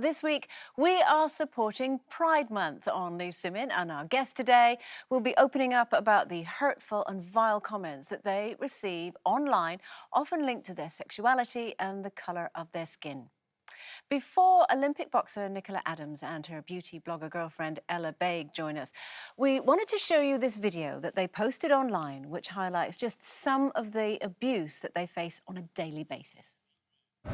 This week, we are supporting Pride Month on Loose Women, and our guest today will be opening up about the hurtful and vile comments that they receive online, often linked to their sexuality and the colour of their skin. Before Olympic boxer Nicola Adams and her beauty blogger girlfriend Ella Baig join us, we wanted to show you this video that they posted online, which highlights just some of the abuse that they face on a daily basis.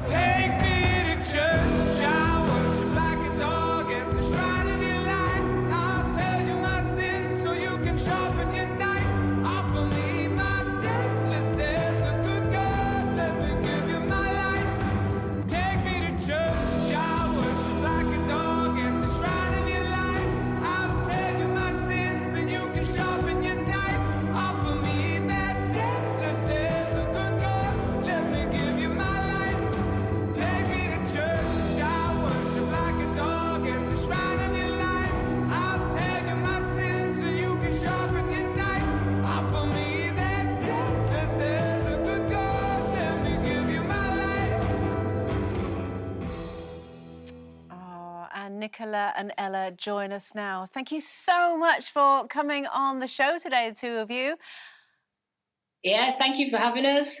Take me to church, I worship like a dog at the shrine of your light. I'll tell you my sins so you can sharpen your knife. Offer me my death, let's stand the good God, let me give you my life. Take me to church, I worship like a dog at the shrine of your light. I'll tell you my sins and you can sharpen your knife. Offer me that death, let's stand the good God, let me give you my life. Nicola and Ella join us now. Thank you so much for coming on the show today, the two of you. Yeah, thank you for having us.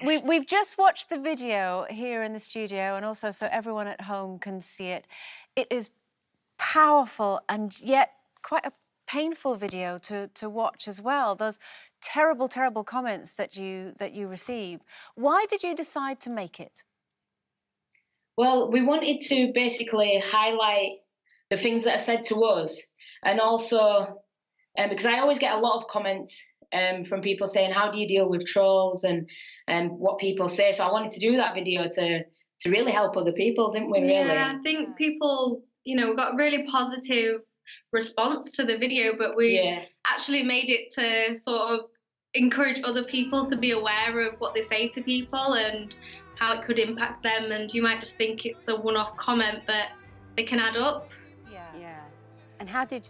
We've just watched the video here in the studio, and also so everyone at home can see it. It is powerful and yet quite a painful video to watch as well. Those terrible, terrible comments that you receive. Why did you decide to make it? Well, we wanted to basically highlight the things that are said to us, and also because I always get a lot of comments from people saying, how do you deal with trolls and what people say? So I wanted to do that video to really help other people, didn't we, really? Yeah, I think people, got a really positive response to the video, but we actually made it to sort of encourage other people to be aware of what they say to people and how it could impact them. And you might just think it's a one-off comment, but they can add up. Yeah. And how do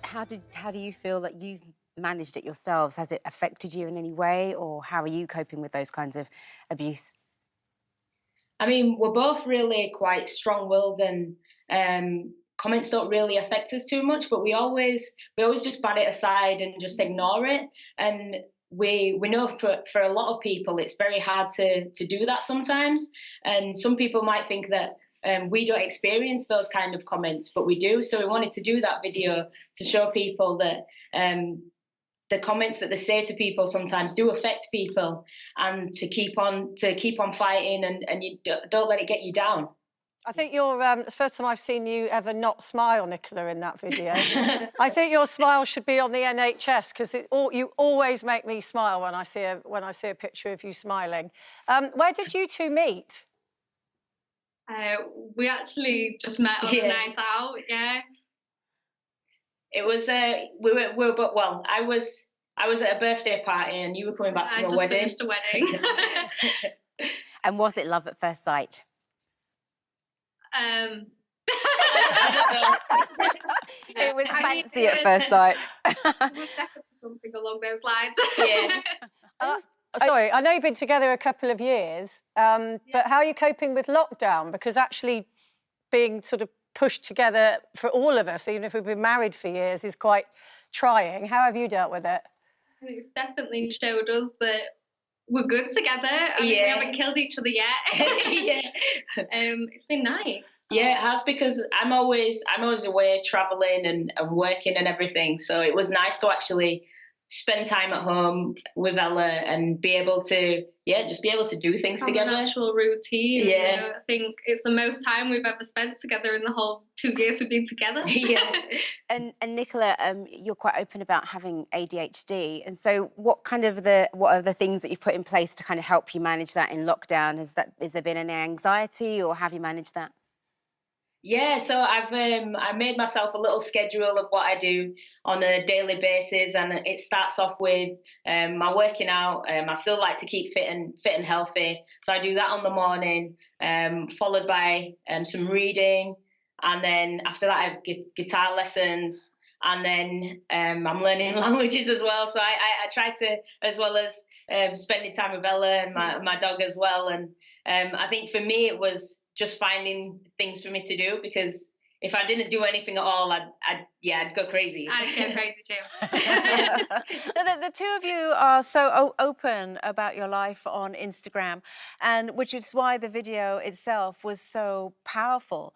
you feel that you've managed it yourselves? Has it affected you in any way, or how are you coping with those kinds of abuse? I mean, we're both really quite strong-willed, and comments don't really affect us too much, but we always just bat it aside and just ignore it. And we know for a lot of people it's very hard to do that sometimes, and some people might think that we don't experience those kind of comments, but we do. So we wanted to do that video to show people that the comments that they say to people sometimes do affect people, and to keep on fighting, and you don't let it get you down. I think you're the first time I've seen you ever not smile, Nicola, in that video. I think your smile should be on the NHS, because you always make me smile when I see a picture of you smiling. Where did you two meet? We actually just met on the night out. Yeah. It was I was at a birthday party and you were coming back from a wedding. I just finished a wedding. And was it love at first sight? I don't know. It was fancy at first sight. It was definitely something along those lines. Yeah. Sorry, I know you've been together a couple of years, but how are you coping with lockdown? Because actually being sort of pushed together for all of us, even if we've been married for years, is quite trying. How have you dealt with it? It's definitely showed us that we're good together. I mean, we haven't killed each other yet. It's been nice. Yeah, it has, because I'm always away traveling and working and everything. So it was nice to actually spend time at home with Ella and be able to just be able to do things together. An actual routine. Yeah. I think it's the most time we've ever spent together in the whole 2 years we've been together. Yeah. And Nicola, you're quite open about having ADHD, and so what are the things that you've put in place to kind of help you manage that in lockdown? Has there been any anxiety, or have you managed that? Yeah, so I made myself a little schedule of what I do on a daily basis, and it starts off with my working out. I still like to keep fit and healthy, so I do that on the morning, followed by some reading, and then after that I have guitar lessons, and then I'm learning languages as well. So I try to, as well as spending time with Ella and my dog as well. And I think for me it was just finding things for me to do, because if I didn't do anything at all, I'd go crazy. I'd go crazy too. Now, the two of you are so open about your life on Instagram, and which is why the video itself was so powerful.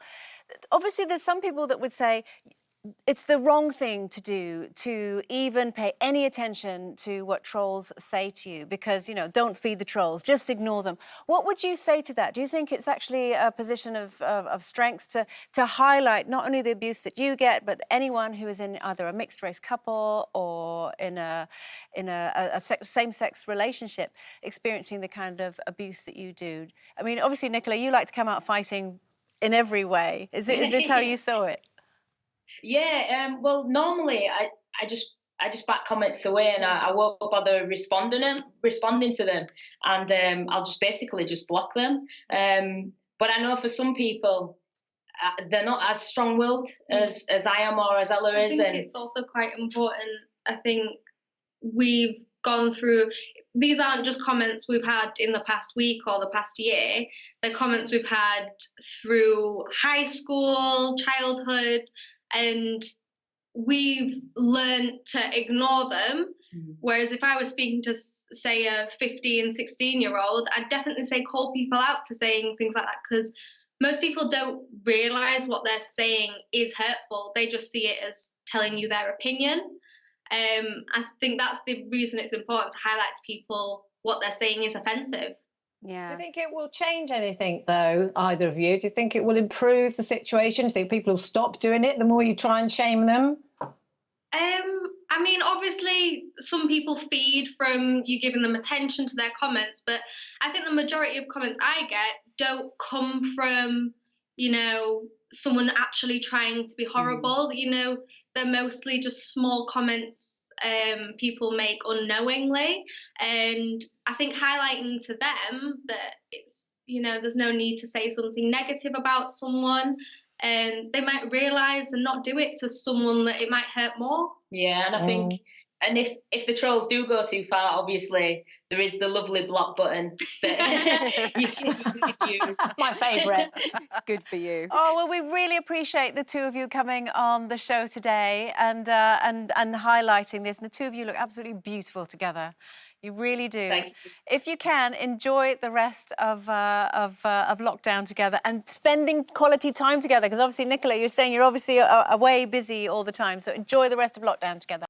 Obviously, there's some people that would say it's the wrong thing to do to even pay any attention to what trolls say to you, because, you know, don't feed the trolls, just ignore them. What would you say to that? Do you think it's actually a position of strength to highlight not only the abuse that you get, but anyone who is in either a mixed race couple or in a same-sex relationship experiencing the kind of abuse that you do? I mean, obviously, Nicola, you like to come out fighting in every way. Is this how you saw it? Yeah, well, normally I just back comments away, and I won't bother responding to them, and I'll just basically just block them. But I know for some people, they're not as strong-willed as I am or as Ella is. I think it's also quite important. I think we've gone through. These aren't just comments we've had in the past week or the past year. They're comments we've had through high school, childhood. And we've learned to ignore them. Whereas if I was speaking to, say, a 15, 16-year-old, I'd definitely say call people out for saying things like that, because most people don't realise what they're saying is hurtful. They just see it as telling you their opinion. I think that's the reason it's important to highlight to people what they're saying is offensive. Yeah. Do you think it will change anything, though, either of you? Do you think it will improve the situation? Do you think people will stop doing it the more you try and shame them? I mean, obviously, some people feed from you giving them attention to their comments, but I think the majority of comments I get don't come from, you know, someone actually trying to be horrible. You know, they're mostly just small comments people make unknowingly, and I think highlighting to them that it's, you know, there's no need to say something negative about someone, and they might realise and not do it to someone that it might hurt more. Yeah, and I think, and if the trolls do go too far, obviously there is the lovely block button that you can use. My favourite. Good for you. Oh, well, we really appreciate the two of you coming on the show today and highlighting this. And the two of you look absolutely beautiful together. You really do. Thank you. If you can, enjoy the rest of lockdown together and spending quality time together. Because obviously, Nicola, you're saying you're obviously away busy all the time. So enjoy the rest of lockdown together.